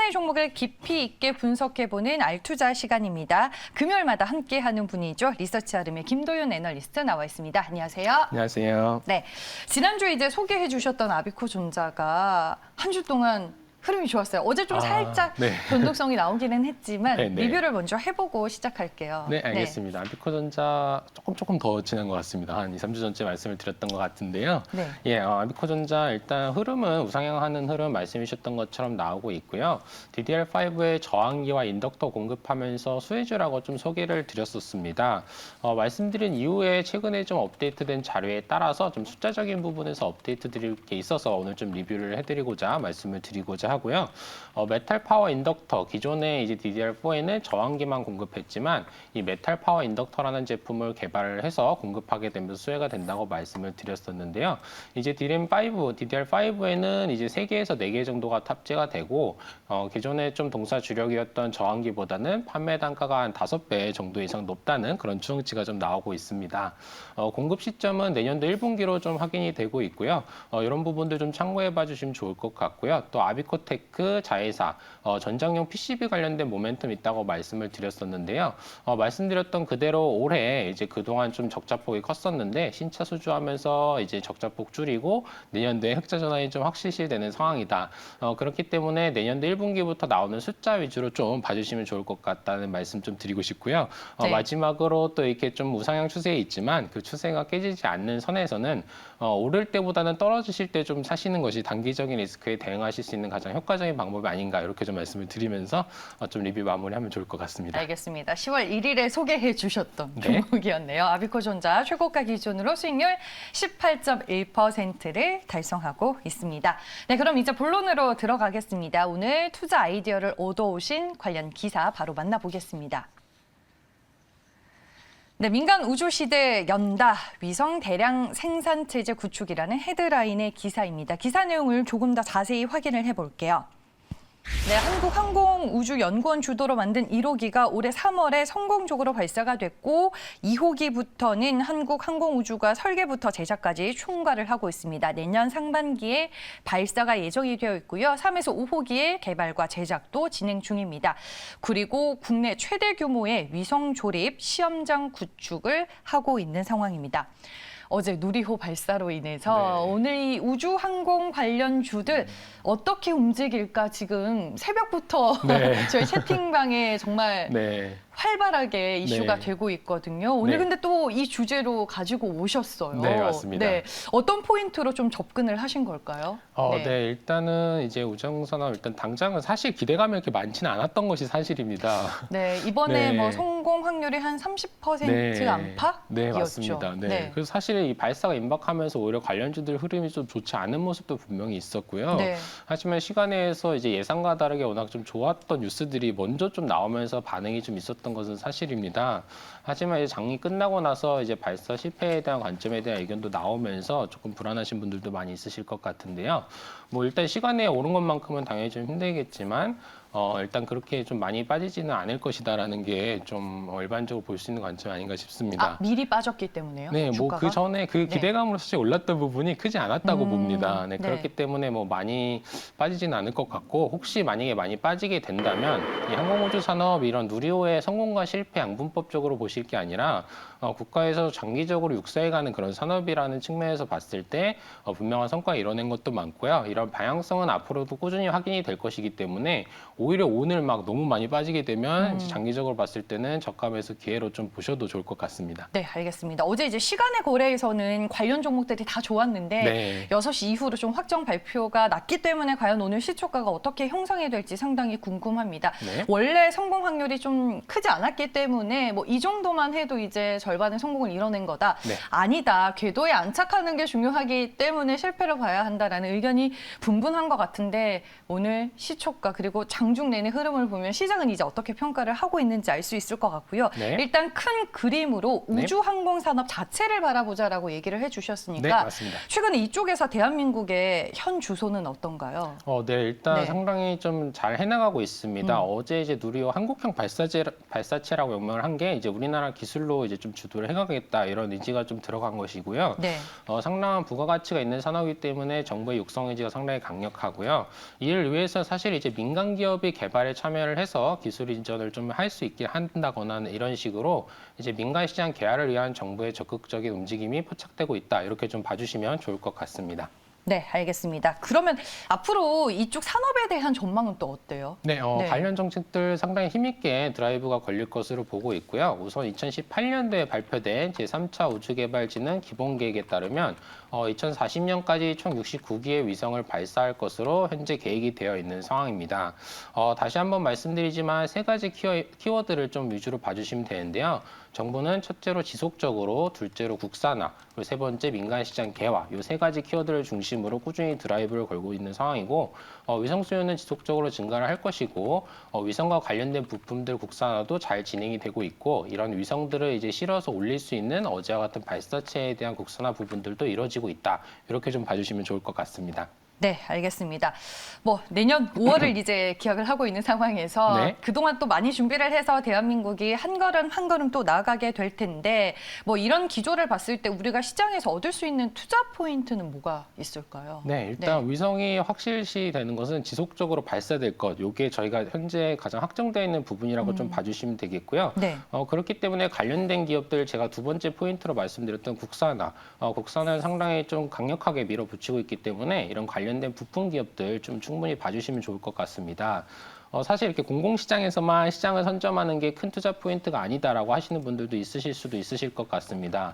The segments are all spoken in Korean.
하나의 종목을 깊이 있게 분석해보는 알투자 시간입니다. 금요일마다 함께하는 분이죠. 리서치 아름의 김도윤 애널리스트 나와 있습니다. 안녕하세요. 안녕하세요. 네, 지난주에 이제 소개해 주셨던 아비코존자가 한 주 동안 흐름이 좋았어요. 어제 좀 살짝 네. 변동성이 나오기는 했지만 네, 네. 리뷰를 먼저 해보고 시작할게요. 네, 알겠습니다. 아비코전자 조금 더 지난 것 같습니다. 한 2, 3주 전쯤 말씀을 드렸던 것 같은데요. 네. 예, 아비코전자 일단 흐름은 우상향하는 흐름 말씀해 주셨던 것처럼 나오고 있고요. DDR5의 저항기와 인덕터 공급하면서 수혜주라고 좀 소개를 드렸었습니다. 말씀드린 이후에 최근에 좀 업데이트된 자료에 따라서 좀 숫자적인 부분에서 업데이트 드릴 게 있어서 오늘 좀 리뷰를 해드리고자 말씀을 드리고자 하고요. 메탈 파워 인덕터, 기존에 이제 DDR4에는 저항기만 공급했지만 이 메탈 파워 인덕터라는 제품을 개발을 해서 공급하게 되면서 수혜가 된다고 말씀을 드렸었는데요. 이제 DRAM5, DDR5에는 이제 3개에서 4개 정도가 탑재가 되고 기존에 좀 동사 주력이었던 저항기보다는 판매 단가가 한 5배 정도 이상 높다는 그런 추정치가 좀 나오고 있습니다. 공급 시점은 내년도 1분기로 좀 확인이 되고 있고요. 이런 부분들 좀 참고해 봐 주시면 좋을 것 같고요. 또 아비코테크 자회사 전장용 PCB 관련된 모멘텀 있다고 말씀을 드렸었는데요. 말씀드렸던 그대로 올해 이제 그동안 좀 적자폭이 컸었는데 신차 수주하면서 이제 적자폭 줄이고 내년도에 흑자 전환이 좀 확실시되는 상황이다. 그렇기 때문에 내년도 1분기부터 나오는 숫자 위주로 좀 봐주시면 좋을 것 같다는 말씀 좀 드리고 싶고요. 네. 마지막으로 또 이렇게 좀 우상향 추세에 있지만 그 추세가 깨지지 않는 선에서는 오를 때보다는 떨어지실 때 좀 사시는 것이 단기적인 리스크에 대응하실 수 있는 가장 효과적인 방법이 아닌가 이렇게 좀 말씀을 드리면서 좀 리뷰 마무리하면 좋을 것 같습니다. 알겠습니다. 10월 1일에 소개해 주셨던 네. 종목이었네요. 아비코존자 최고가 기준으로 수익률 18.1%를 달성하고 있습니다. 네, 그럼 이제 본론으로 들어가겠습니다. 오늘 투자 아이디어를 얻어오신 관련 기사 바로 만나보겠습니다. 네, 민간 우주 시대 연다 위성 대량 생산 체제 구축이라는 헤드라인의 기사입니다. 기사 내용을 조금 더 자세히 확인을 해볼게요. 네, 한국항공우주연구원 주도로 만든 1호기가 올해 3월에 성공적으로 발사가 됐고 2호기부터는 한국항공우주가 설계부터 제작까지 총괄을 하고 있습니다. 내년 상반기에 발사가 예정이 되어 있고요. 3에서 5호기의 개발과 제작도 진행 중입니다. 그리고 국내 최대 규모의 위성 조립 시험장 구축을 하고 있는 상황입니다. 어제 누리호 발사로 인해서 네. 오늘 이 우주항공 관련주들 어떻게 움직일까 지금 새벽부터 네. 저희 채팅방에 정말 네. 활발하게 이슈가 네. 되고 있거든요. 오늘 네. 근데 또 이 주제로 가지고 오셨어요. 네, 맞습니다. 네. 어떤 포인트로 좀 접근을 하신 걸까요? 네, 일단은 이제 우주항공산업 일단 당장은 사실 기대감이 이렇게 많지는 않았던 것이 사실입니다. 네, 이번에 네. 뭐 성공 확률이 한 30% 안팎이었죠. 네, 맞습니다. 네. 그래서 사실 이 발사가 임박하면서 오히려 관련주들 흐름이 좀 좋지 않은 모습도 분명히 있었고요. 네. 하지만 시간에서 이제 예상과 다르게 워낙 좀 좋았던 뉴스들이 먼저 좀 나오면서 반응이 좀 있었던 것은 사실입니다. 하지만 이제 장이 끝나고 나서 이제 발사 실패에 대한 관점에 대한 의견도 나오면서 조금 불안하신 분들도 많이 있으실 것 같은데요. 뭐 일단 시간에 오른 것만큼은 당연히 좀 힘들겠지만 일단 그렇게 좀 많이 빠지지는 않을 것이다라는 게 좀 일반적으로 볼 수 있는 관점이 아닌가 싶습니다. 아, 미리 빠졌기 때문에요? 네, 뭐 주가가? 그 전에 그 기대감으로 사실 올랐던 부분이 크지 않았다고 봅니다. 네, 네. 그렇기 때문에 뭐 많이 빠지지는 않을 것 같고 혹시 만약에 많이 빠지게 된다면 이 항공우주 산업 이런 누리호의 성공과 실패 양분법적으로 보실 게 아니라 국가에서 장기적으로 육사해가는 그런 산업이라는 측면에서 봤을 때 분명한 성과 이뤄낸 것도 많고요. 이런 방향성은 앞으로도 꾸준히 확인이 될 것이기 때문에 오히려 오늘 막 너무 많이 빠지게 되면 이제 장기적으로 봤을 때는 저감에서 기회로 좀 보셔도 좋을 것 같습니다. 네, 알겠습니다. 어제 이제 시간의 거래에서는 관련 종목들이 다 좋았는데 네. 6시 이후로 좀 확정 발표가 났기 때문에 과연 오늘 시초가가 어떻게 형성이 될지 상당히 궁금합니다. 네. 원래 성공 확률이 좀 크지 않았기 때문에 뭐 이 정도만 해도 이제 절반의 성공을 이뤄낸 거다. 네. 아니다. 궤도에 안착하는 게 중요하기 때문에 실패를 봐야 한다라는 의견이 분분한 것 같은데 오늘 시초가 그리고 장중 내내 흐름을 보면 시장은 이제 어떻게 평가를 하고 있는지 알 수 있을 것 같고요. 네. 일단 큰 그림으로 네. 우주항공산업 자체를 바라보자라고 얘기를 네, 해주셨으니까 맞습니다. 최근에 이쪽에서 대한민국의 현 주소는 어떤가요? 네, 일단 네. 상당히 좀 잘 해나가고 있습니다. 어제 이제 누리호 한국형 발사체라고 명명을 한 게 이제 우리나라 기술로 이제 좀 주도를 해가겠다 이런 의지가 좀 들어간 것이고요. 네. 상당한 부가가치가 있는 산업이기 때문에 정부의 육성 의지가 상당히 강력하고요. 이를 위해서 사실 이제 민간 기업이 개발에 참여를 해서 기술 이전을 좀 할 수 있게 한다거나 이런 식으로 이제 민간 시장 개발을 위한 정부의 적극적인 움직임이 포착되고 있다. 이렇게 좀 봐주시면 좋을 것 같습니다. 네, 알겠습니다. 그러면 앞으로 이쪽 산업에 대한 전망은 또 어때요? 네, 네. 관련 정책들 상당히 힘있게 드라이브가 걸릴 것으로 보고 있고요. 우선 2018년도에 발표된 제3차 우주개발진흥 기본계획에 따르면 2040년까지 총 69기의 위성을 발사할 것으로 현재 계획이 되어 있는 상황입니다. 다시 한번 말씀드리지만 세 가지 키워드를 좀 위주로 봐주시면 되는데요. 정부는 첫째로 지속적으로, 둘째로 국산화, 그리고 세 번째 민간 시장 개화, 이 세 가지 키워드를 중심으로 꾸준히 드라이브를 걸고 있는 상황이고, 위성 수요는 지속적으로 증가를 할 것이고, 위성과 관련된 부품들 국산화도 잘 진행이 되고 있고, 이런 위성들을 이제 실어서 올릴 수 있는 어제와 같은 발사체에 대한 국산화 부분들도 이루어지고 있다. 이렇게 좀 봐주시면 좋을 것 같습니다. 네, 알겠습니다. 뭐 내년 5월을 이제 기약을 하고 있는 상황에서 네. 그동안 또 많이 준비를 해서 대한민국이 한 걸음 한 걸음 또 나아가게 될 텐데 뭐 이런 기조를 봤을 때 우리가 시장에서 얻을 수 있는 투자 포인트는 뭐가 있을까요? 네, 일단 위성이 확실시 되는 것은 지속적으로 발사될 것. 이게 저희가 현재 가장 확정되어 있는 부분이라고 좀 봐주시면 되겠고요. 네. 그렇기 때문에 관련된 기업들 제가 두 번째 포인트로 말씀드렸던 국산화. 국산화는 상당히 좀 강력하게 밀어붙이고 있기 때문에 이런 관련된 부품 기업들 좀 충분히 봐주시면 좋을 것 같습니다. 사실 이렇게 공공시장에서만 시장을 선점하는 게 큰 투자 포인트가 아니다라고 하시는 분들도 있으실 수도 있으실 것 같습니다.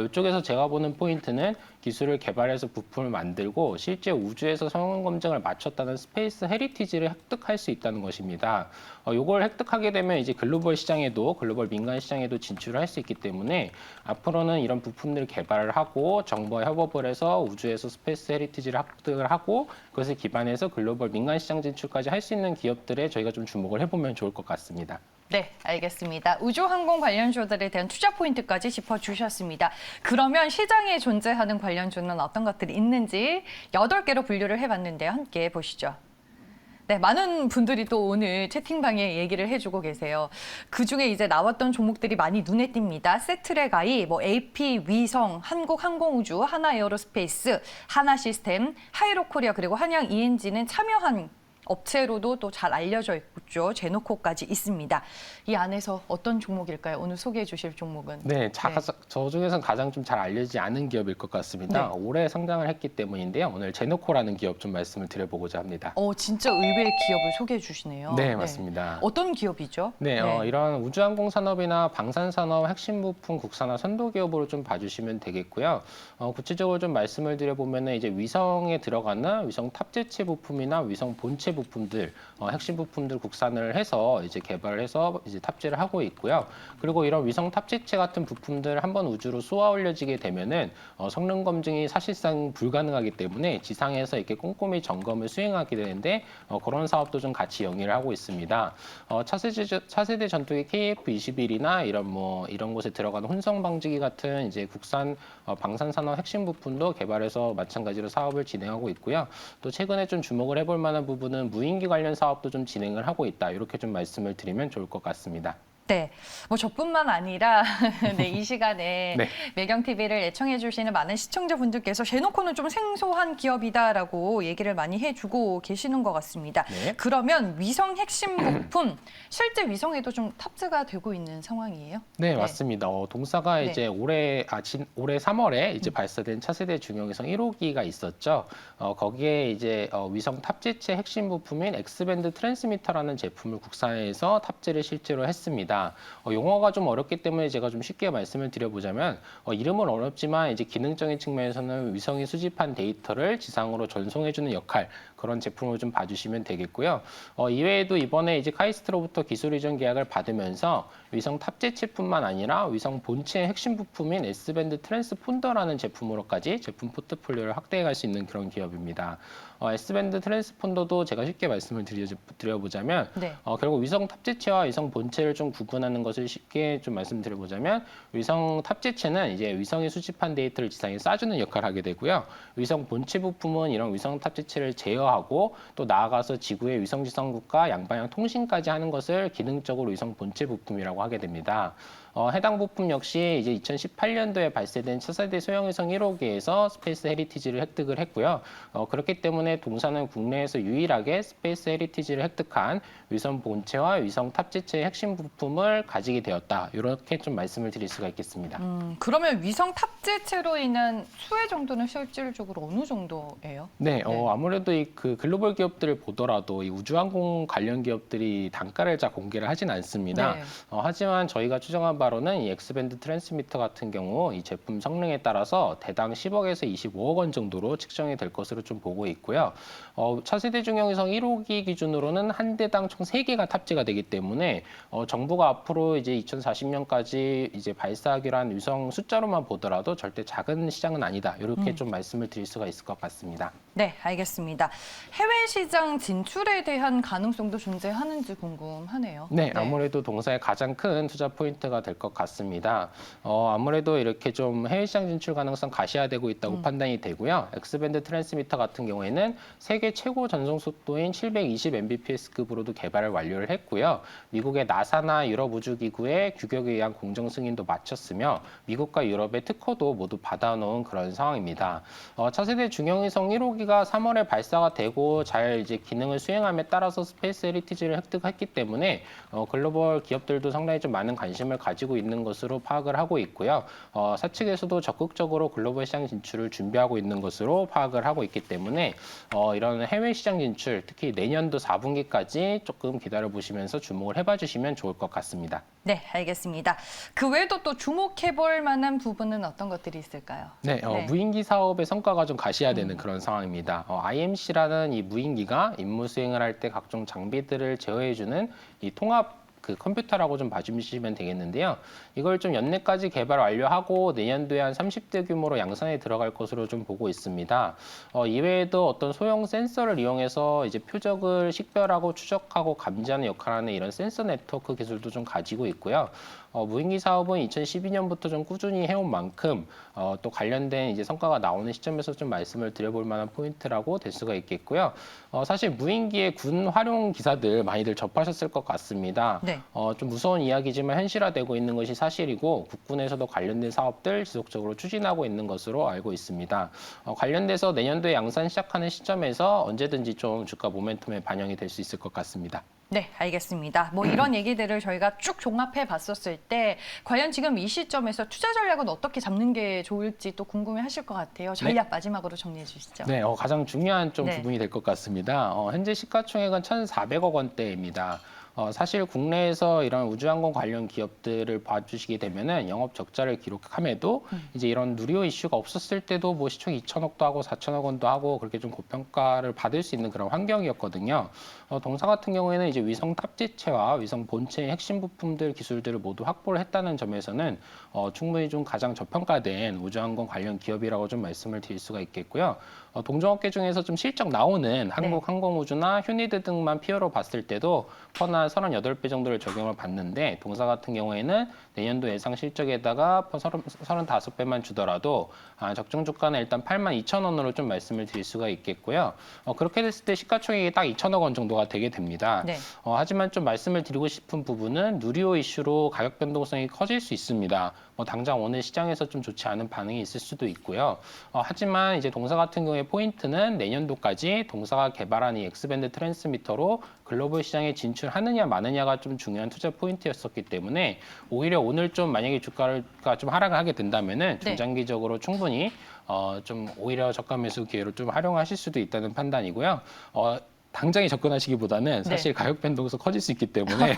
이쪽에서 제가 보는 포인트는 기술을 개발해서 부품을 만들고 실제 우주에서 성능 검증을 마쳤다는 스페이스 헤리티지를 획득할 수 있다는 것입니다. 이걸 획득하게 되면 이제 글로벌 시장에도 글로벌 민간 시장에도 진출을 할 수 있기 때문에 앞으로는 이런 부품들을 개발을 하고 정부와 협업을 해서 우주에서 스페이스 헤리티지를 획득을 하고 그것을 기반해서 글로벌 민간 시장 진출까지 할 수 있는 기업들에 저희가 좀 주목을 해보면 좋을 것 같습니다. 네, 알겠습니다. 우주항공 관련주들에 대한 투자 포인트까지 짚어주셨습니다. 그러면 시장에 존재하는 관련주는 어떤 것들이 있는지 8개로 분류를 해봤는데요. 함께 보시죠. 네, 많은 분들이 또 오늘 채팅방에 얘기를 해주고 계세요. 그중에 이제 나왔던 종목들이 많이 눈에 띕니다. 세트레가이, AP 위성, 한국항공우주, 하나에어로스페이스, 하나시스템, 하이로코리아 그리고 한양 ENG는 참여한 업체로도 또 잘 알려져 있죠. 제노코까지 있습니다. 이 안에서 어떤 종목일까요? 오늘 소개해 주실 종목은? 네, 저 중에서는 가장 좀 잘 알려지지 않은 기업일 것 같습니다. 네. 올해 상장을 했기 때문인데요. 오늘 제노코라는 기업 좀 말씀을 드려보고자 합니다. 진짜 의외의 기업을 소개해 주시네요. 네, 맞습니다. 어떤 기업이죠? 네, 이런 우주항공 산업이나 방산 산업 핵심 부품 국산화 선도 기업으로 좀 봐주시면 되겠고요. 구체적으로 좀 말씀을 드려보면은 이제 위성에 들어가는 위성 탑재체 부품이나 위성 본체 부품들, 핵심 부품들 국산을 해서 이제 개발을 해서 이제 탑재를 하고 있고요. 그리고 이런 위성 탑재체 같은 부품들 한번 우주로 쏘아 올려지게 되면은 성능 검증이 사실상 불가능하기 때문에 지상에서 이렇게 꼼꼼히 점검을 수행하게 되는데 그런 사업도 좀 같이 영위를 하고 있습니다. 차세대 전투기 KF-21이나 이런 곳에 들어가는 혼성 방지기 같은 이제 국산 방산 산업 핵심 부품도 개발해서 마찬가지로 사업을 진행하고 있고요. 또 최근에 좀 주목을 해볼 만한 부분은 무인기 관련 사업도 좀 진행을 하고 있다. 이렇게 좀 말씀을 드리면 좋을 것 같습니다. 네, 저뿐만 아니라 네, 이 시간에 네. 매경TV를 애청해 주시는 많은 시청자분들께서 제노코는 좀 생소한 기업이다라고 얘기를 많이 해주고 계시는 것 같습니다. 네. 그러면 위성 핵심 부품, 실제 위성에도 좀 탑재가 되고 있는 상황이에요? 네, 맞습니다. 동사가 네. 이제 올해 3월에 이제 발사된 차세대 중형위성 1호기가 있었죠. 거기에 이제 위성 탑재체 핵심 부품인 X밴드 트랜스미터라는 제품을 국산해서 탑재를 실제로 했습니다. 용어가 좀 어렵기 때문에 제가 좀 쉽게 말씀을 드려보자면 이름은 어렵지만 이제 기능적인 측면에서는 위성이 수집한 데이터를 지상으로 전송해주는 역할 그런 제품을 좀 봐주시면 되겠고요. 이외에도 이번에 이제 카이스트로부터 기술 이전 계약을 받으면서 위성 탑재체뿐만 아니라 위성 본체의 핵심 부품인 S밴드 트랜스폰더라는 제품으로까지 제품 포트폴리오를 확대해 갈 수 있는 그런 기업입니다. S밴드 트랜스폰더도 제가 쉽게 말씀을 드려보자면 네. 결국 위성 탑재체와 위성 본체를 좀 구분하는 것을 쉽게 좀 말씀드려보자면 위성 탑재체는 이제 위성이 수집한 데이터를 지상에 쏴주는 역할을 하게 되고요. 위성 본체 부품은 이런 위성 탑재체를 제어하고 또 나아가서 지구의 위성 지성국과 양방향 통신까지 하는 것을 기능적으로 위성 본체 부품이라고 하게 됩니다. 해당 부품 역시 이제 2018년도에 발사된 차세대 소형위성 1호기에서 스페이스 헤리티지를 획득을 했고요. 그렇기 때문에 동사는 국내에서 유일하게 스페이스 헤리티지를 획득한 위성 본체와 위성 탑재체의 핵심 부품을 가지게 되었다. 이렇게 좀 말씀을 드릴 수가 있겠습니다. 그러면 위성 탑재체로 인한 수혜 정도는 실질적으로 어느 정도예요? 네, 네. 아무래도 그 글로벌 기업들을 보더라도 이 우주항공 관련 기업들이 단가를 다 공개를 하진 않습니다. 네. 하지만 저희가 추정한 바로는 이 X밴드 트랜스미터 같은 경우 이 제품 성능에 따라서 대당 10억에서 25억 원 정도로 측정이 될 것으로 좀 보고 있고요. 차세대 중형위성 1호기 기준으로는 한 대당 총 3개가 탑재가 되기 때문에 정부가 앞으로 이제 2040년까지 이제 발사하기로 한 위성 숫자로만 보더라도 절대 작은 시장은 아니다. 이렇게 좀 말씀을 드릴 수가 있을 것 같습니다. 네, 알겠습니다. 해외 시장 진출에 대한 가능성도 존재하는지 궁금하네요. 네, 아무래도 동사의 가장 큰 투자 포인트가 될 것 같습니다. 아무래도 이렇게 좀 해외 시장 진출 가능성 가시화되고 있다고 판단이 되고요. X밴드 트랜스미터 같은 경우에는 세계 최고 전송 속도인 720 Mbps급으로도 개발을 완료를 했고요. 미국의 나사나 유럽 우주기구의 규격에 의한 공정 승인도 마쳤으며 미국과 유럽의 특허도 모두 받아놓은 그런 상황입니다. 차세대 중형위성 1호기가 3월에 발사가 되고 잘 이제 기능을 수행함에 따라서 스페이스 헤리티지를 획득했기 때문에 글로벌 기업들도 상당히 좀 많은 관심을 가지고 있는 것으로 파악을 하고 있고요. 사측에서도 적극적으로 글로벌 시장 진출을 준비하고 있는 것으로 파악을 하고 있기 때문에 이런 해외 시장 진출, 특히 내년도 4분기까지 조금 기다려 보시면서 주목을 해봐 주시면 좋을 것 같습니다. 네, 알겠습니다. 그 외에도 또 주목해볼 만한 부분은 어떤 것들이 있을까요? 네, 무인기 사업의 성과가 좀 가시화되는 그런 상황입니다. IMC라는 이 무인기가 임무 수행을 할 때 각종 장비들을 제어해주는 이 통합 그 컴퓨터라고 좀 봐주시면 되겠는데요. 이걸 좀 연내까지 개발 완료하고 내년도에 한 30대 규모로 양산에 들어갈 것으로 좀 보고 있습니다. 이외에도 어떤 소형 센서를 이용해서 이제 표적을 식별하고 추적하고 감지하는 역할을 하는 이런 센서 네트워크 기술도 좀 가지고 있고요. 무인기 사업은 2012년부터 좀 꾸준히 해온 만큼 또 관련된 이제 성과가 나오는 시점에서 좀 말씀을 드려볼 만한 포인트라고 될 수가 있겠고요. 사실 무인기의 군 활용 기사들 많이들 접하셨을 것 같습니다. 네. 좀 무서운 이야기지만 현실화되고 있는 것이 사실이고 국군에서도 관련된 사업들 지속적으로 추진하고 있는 것으로 알고 있습니다. 관련돼서 내년도에 양산 시작하는 시점에서 언제든지 좀 주가 모멘텀에 반영이 될 수 있을 것 같습니다. 네, 알겠습니다. 뭐 이런 얘기들을 저희가 쭉 종합해 봤었을 때 과연 지금 이 시점에서 투자 전략은 어떻게 잡는 게 좋을지 또 궁금해 하실 것 같아요. 전략 마지막으로 정리해 주시죠. 네, 가장 중요한 좀 네. 부분이 될 것 같습니다. 현재 시가총액은 1,400억 원대입니다. 사실 국내에서 이런 우주항공 관련 기업들을 봐주시게 되면은 영업 적자를 기록함에도 이제 이런 누리호 이슈가 없었을 때도 뭐 시총 2천억도 하고 4천억 원도 하고 그렇게 좀 고평가를 받을 수 있는 그런 환경이었거든요. 동사 같은 경우에는 이제 위성 탑재체와 위성 본체의 핵심 부품들 기술들을 모두 확보를 했다는 점에서는 충분히 좀 가장 저평가된 우주항공 관련 기업이라고 좀 말씀을 드릴 수가 있겠고요. 동종업계 중에서 좀 실적 나오는 한국항공우주나 휴니드 등만 피어로 봤을 때도 퍼나 38배 정도를 적용을 받는데 동사 같은 경우에는 내년도 예상 실적에다가 35배만 주더라도 적정 주가는 일단 82,000원으로 좀 말씀을 드릴 수가 있겠고요. 그렇게 됐을 때 시가총액이 딱 2천억 원 정도가 되게 됩니다. 네. 하지만 좀 말씀을 드리고 싶은 부분은 누리호 이슈로 가격 변동성이 커질 수 있습니다. 당장 오늘 시장에서 좀 좋지 않은 반응이 있을 수도 있고요. 하지만 이제 동사 같은 경우에 포인트는 내년도까지 동사가 개발한 이 X밴드 트랜스미터로 글로벌 시장에 진출하느냐 마느냐가 좀 중요한 투자 포인트였었기 때문에 오히려 오늘 좀 만약에 주가가 좀 하락을 하게 된다면은 중장기적으로 충분히 좀 오히려 저가 매수 기회로 좀 활용하실 수도 있다는 판단이고요. 당장에 접근하시기보다는 사실 가격 변동성 커질 수 있기 때문에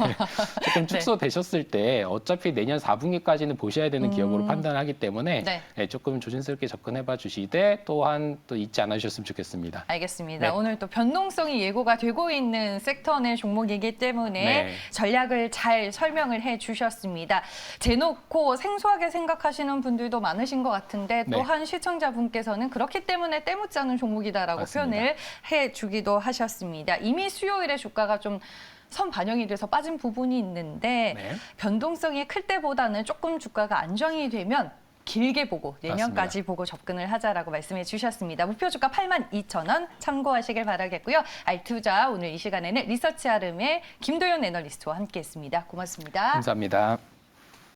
조금 축소되셨을 때 어차피 내년 4분기까지는 보셔야 되는 기업으로 판단하기 때문에 조금 조심스럽게 접근해봐 주시되 또한 또 잊지 않으셨으면 좋겠습니다. 알겠습니다. 오늘 또 변동성이 예고가 되고 있는 섹터 내 종목이기 때문에 전략을 잘 설명을 해주셨습니다. 대놓고 생소하게 생각하시는 분들도 많으신 것 같은데 또한 시청자분께서는 그렇기 때문에 떼묻지 않은 종목이다라고 맞습니다. 표현을 해주기도 하셨습니다. 이미 수요일에 주가가 좀 선반영이 돼서 빠진 부분이 있는데 변동성이 클 때보다는 조금 주가가 안정이 되면 길게 보고 내년까지 보고 접근을 하자라고 말씀해 주셨습니다. 목표 주가 82,000원 참고하시길 바라겠고요. 알투자 오늘 이 시간에는 리서치 아름의 김도연 애널리스트와 함께했습니다. 고맙습니다. 감사합니다.